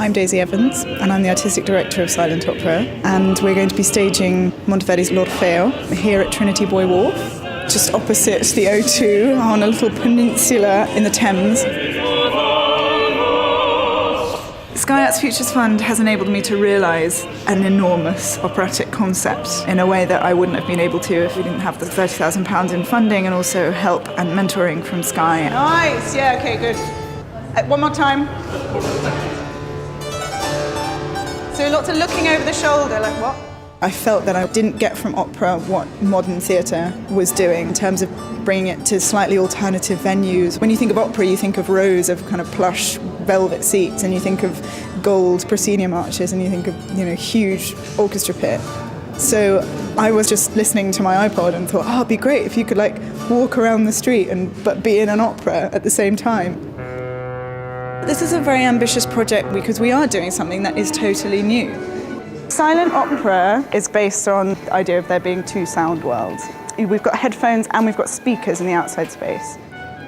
I'm Daisy Evans, and I'm the artistic director of Silent Opera, and we're going to be staging Monteverdi's L'Orfeo here at Trinity Buoy Wharf, just opposite the O2 on a little peninsula in the Thames. Sky Arts Futures Fund has enabled me to realise an enormous operatic concept in a way that I wouldn't have been able to if we didn't have the £30,000 in funding and also help and mentoring from Sky. Nice, yeah, okay, good. One more time. So lots of looking over the shoulder, like what? I felt that I didn't get from opera what modern theatre was doing in terms of bringing it to slightly alternative venues. When you think of opera, you think of rows of kind of plush velvet seats, and you think of gold proscenium arches, and you think of, huge orchestra pit. So I was just listening to my iPod and thought, it'd be great if you could walk around the street but be in an opera at the same time. This is a very ambitious project because we are doing something that is totally new. Silent opera is based on the idea of there being two sound worlds. We've got headphones and we've got speakers in the outside space.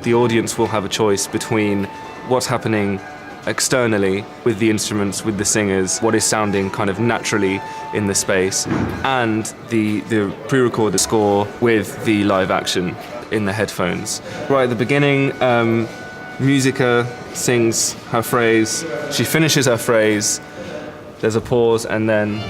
The audience will have a choice between what's happening externally with the instruments, with the singers, what is sounding kind of naturally in the space, and the pre-recorded score with the live action in the headphones. Right at the beginning, Musica sings her phrase, she finishes her phrase, there's a pause, and then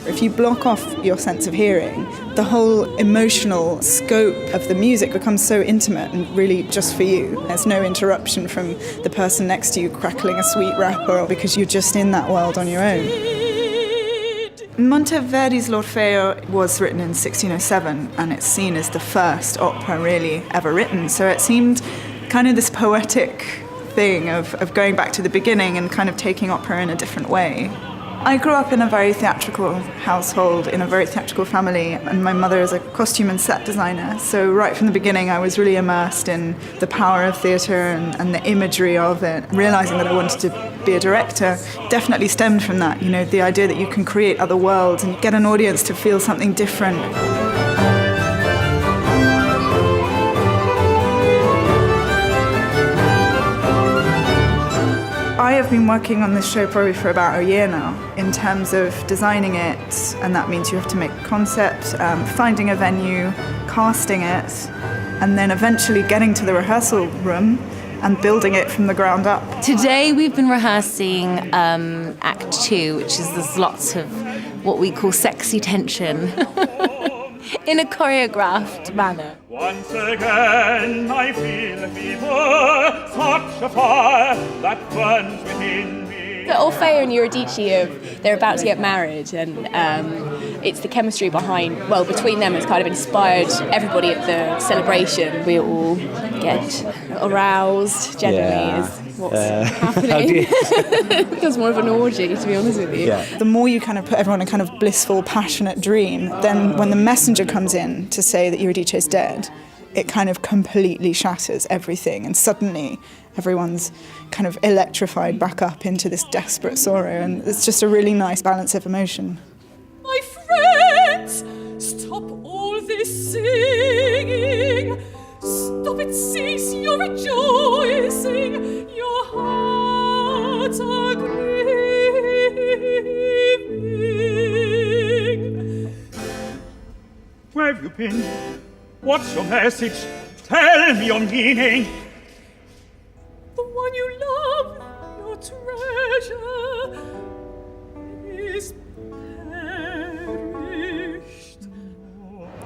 if you block off your sense of hearing, the whole emotional scope of the music becomes so intimate and really just for you. There's no interruption from the person next to you crackling a sweet wrapper because you're just in that world on your own. Monteverdi's L'Orfeo was written in 1607, and it's seen as the first opera really ever written. So it seemed kind of this poetic thing of going back to the beginning and kind of taking opera in a different way. I grew up in a very theatrical household, in a very theatrical family, and my mother is a costume and set designer. So right from the beginning, I was really immersed in the power of theatre and the imagery of it. Realising that I wanted to be a director definitely stemmed from that, the idea that you can create other worlds and get an audience to feel something different. I have been working on this show probably for about a year now in terms of designing it, and that means you have to make a concept, finding a venue, casting it, and then eventually getting to the rehearsal room and building it from the ground up. Today we've been rehearsing Act 2, which is there's lots of what we call sexy tension in a choreographed manner. Once again I feel a fever, such a fire that burns within me. The Orfeo and Eurydice, they're about to get married, and it's the chemistry between them has kind of inspired everybody at the celebration. We all get aroused, generally, is what's happening. It becomes more of an orgy, to be honest with you. Yeah. The more you kind of put everyone in a kind of blissful, passionate dream, then when the messenger comes in to say that Eurydice is dead, it kind of completely shatters everything, and suddenly everyone's kind of electrified back up into this desperate sorrow, and it's just a really nice balance of emotion. My friends, stop all this singing. Stop it, cease your rejoicing. Your hearts are grieving. Where have you been? What's your message? Tell me your meaning. The one you love, your treasure, is perished.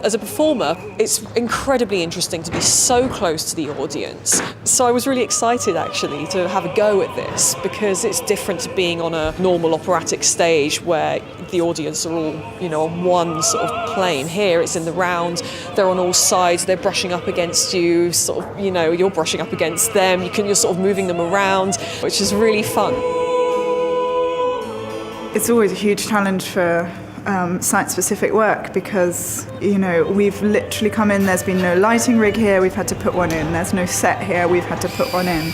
As a performer, it's incredibly interesting to be so close to the audience. So I was really excited actually to have a go at this, because it's different to being on a normal operatic stage where the audience are all, on one sort of plane. Here it's in the round, they're on all sides, they're brushing up against you, sort of, you're brushing up against them, you're sort of moving them around, which is really fun. It's always a huge challenge for site-specific work because, you know, we've literally come in, there's been no lighting rig here, we've had to put one in. There's no set here, we've had to put one in.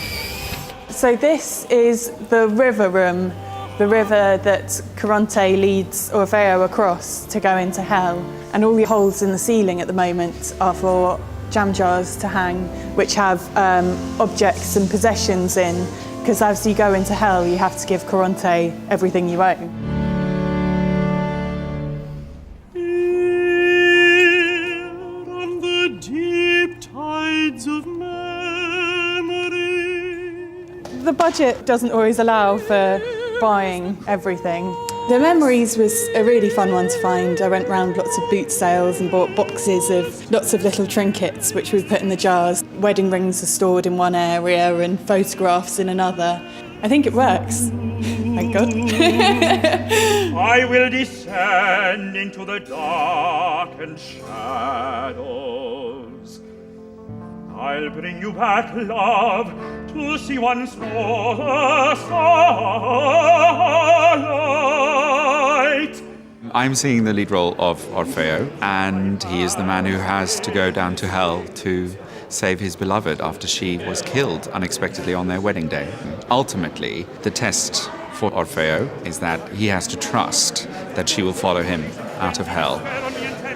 So this is the river room, the river that Caronte leads Orfeo across to go into hell. And all the holes in the ceiling at the moment are for jam jars to hang, which have objects and possessions in, because as you go into hell, you have to give Caronte everything you own. Here on the deep tides of memory. The budget doesn't always allow for buying everything. The Memories was a really fun one to find. I went round lots of boot sales and bought boxes of lots of little trinkets which we put in the jars. Wedding rings are stored in one area and photographs in another. I think it works. Thank God. I will descend into the darkened shadows. I'll bring you back, love, to see once more the starlight. I'm seeing the lead role of Orfeo, and he is the man who has to go down to hell to save his beloved after she was killed unexpectedly on their wedding day. Ultimately, the test for Orfeo is that he has to trust that she will follow him out of hell.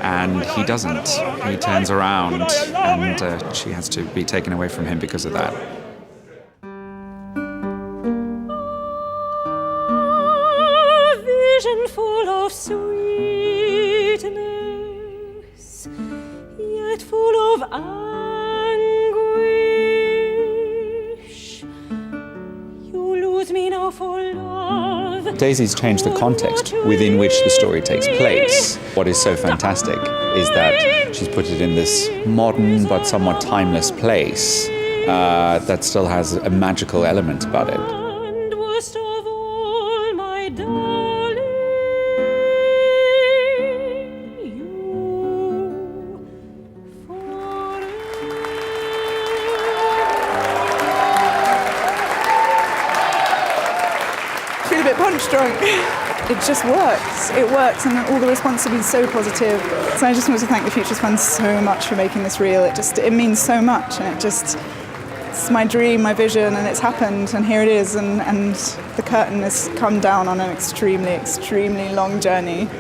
And he doesn't. He turns around and she has to be taken away from him because of that. A vision full of sweetness, yet full of anguish. You lose me now for love. Daisy's changed the context within which the story takes place. What is so fantastic is that she's put it in this modern but somewhat timeless place that still has a magical element about it. And worst of all, my darling, you forever. I feel a bit punch drunk. It just works. It works, and all the response has been so positive. So I just want to thank the Futures Fund so much for making this real. It means so much, and it's my dream, my vision, and it's happened, and here it is, and the curtain has come down on an extremely, extremely long journey.